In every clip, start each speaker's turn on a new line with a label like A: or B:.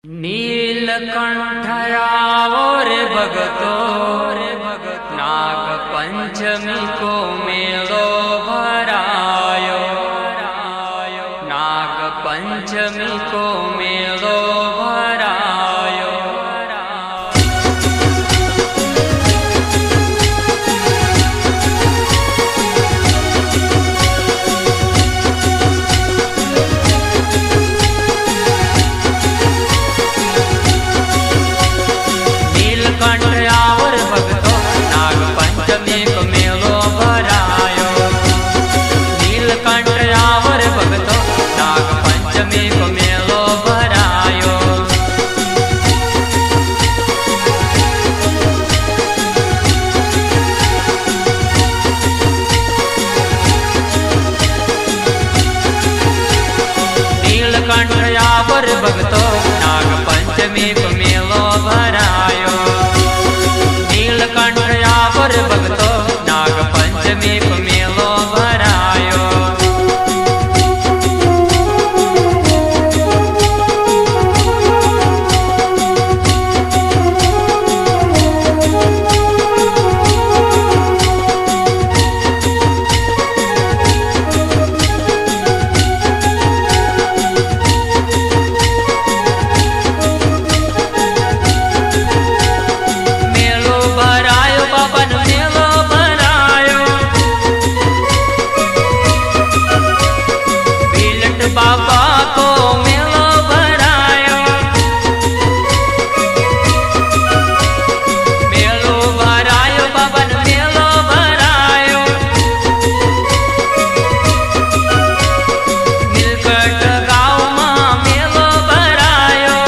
A: नीलकंठयावो रे भगतो नाग पंचमी को मेलो भरायो। नाग पंचमी को मेलो भरायो। नीलकंठयावर भगतो नाग पंचमी को मेलो भरायो। नीलकंठयावर भगतो नाग पंचमी को मेलो भरायो। नीलकंठयावर भगतो नाग पंचमी को मेलो भरायो। नीलकंठयावर भगतो नाग पंचमी को मेलो भरायो। बाबा को मेलो भरायो। मेलो भरायो बाबन मेलो भरायो। नीलकंठ गाँव में मेलो भरायो।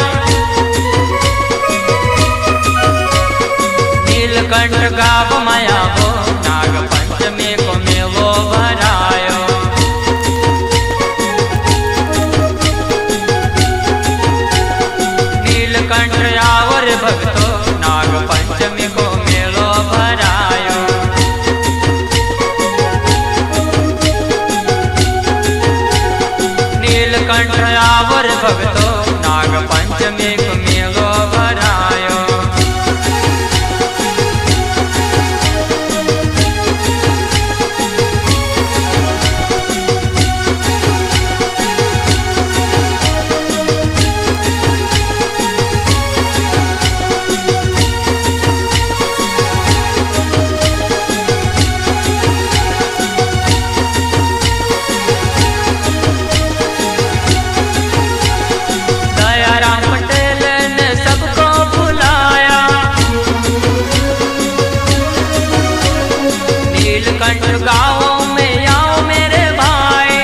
A: नीलकंठ गाँव में आवो नाग पंचमी को मेलो भरायो। नीलकंठयावर भगतो नाग पंचमी को मेलो भरायो। नीलकंठयावर भगतो नाग पंचमी को मेलो भरायो। नीलकंठ गाँव में आओ मेरे भाई।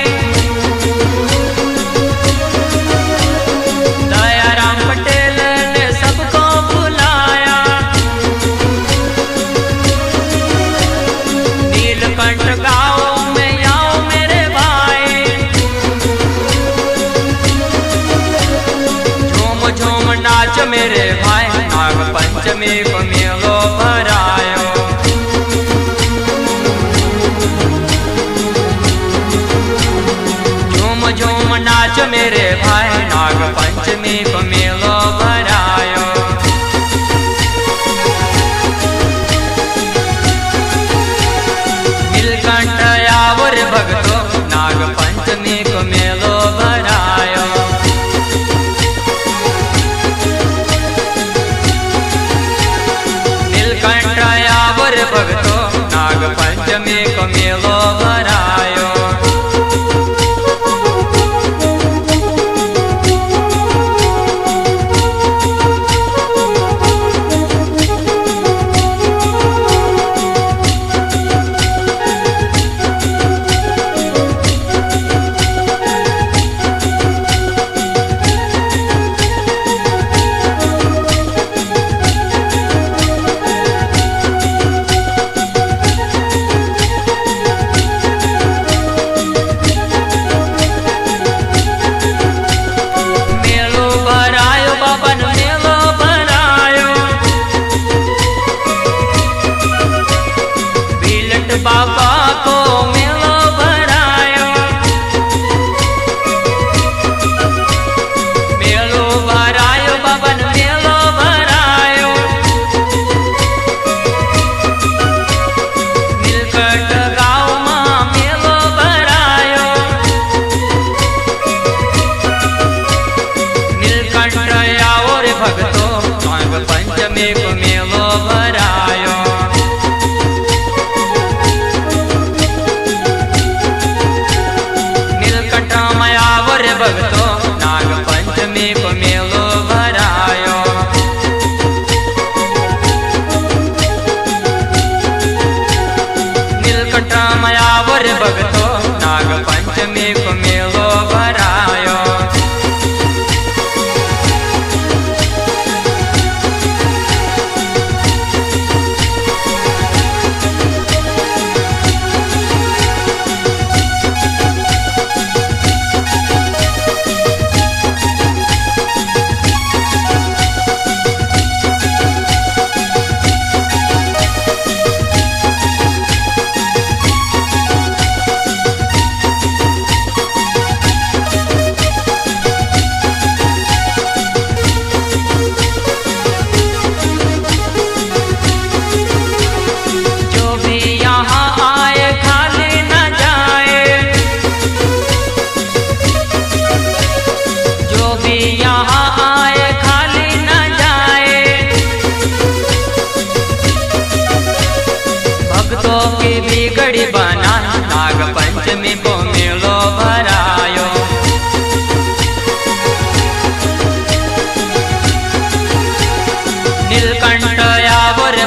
A: दयाराम पटेल ने सबको बुलाया। नीलकंठ गाँव में आओ मेरे भाई। झूम झूम नाच मेरे भाई नाग पंचमी को मेलो भरायो। झूम नाच मेरे भाई नाग पंचमी को मेलो भरायो। नीलकंठयावर भगतो नाग पंचमी को मेलो भरायो।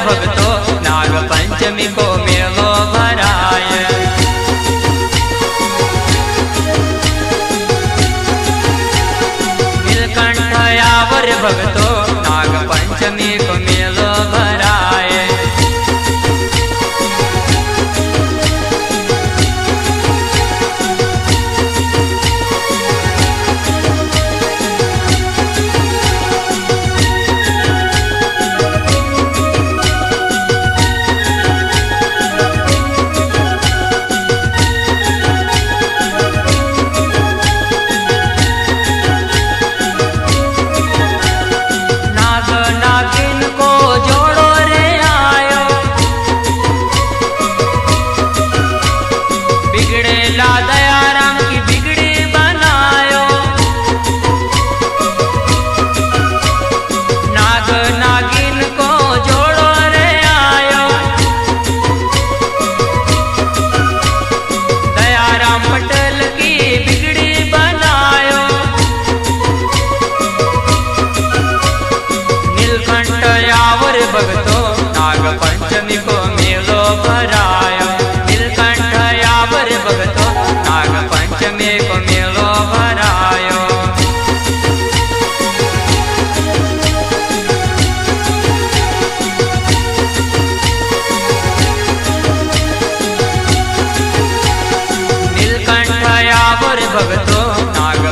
A: भक्तो नाग पंचमी को मेलो भराय। नीलकंठ यावर भक्तो नाग पंचमी को मेलो भराय। दयाराम की बिगड़ी बनायो। नाग नागिन को जोड़ो रे आयो। दयाराम पटेल की बिगड़ी बनायो। नीलकंठ यावर भक्तो नाग पंचमी को मेलो भरायो। नीलकंठ यावर भक्तो नाग पंचमी को मेलो भरायो। नीलकंठ यावर भक्तो नाग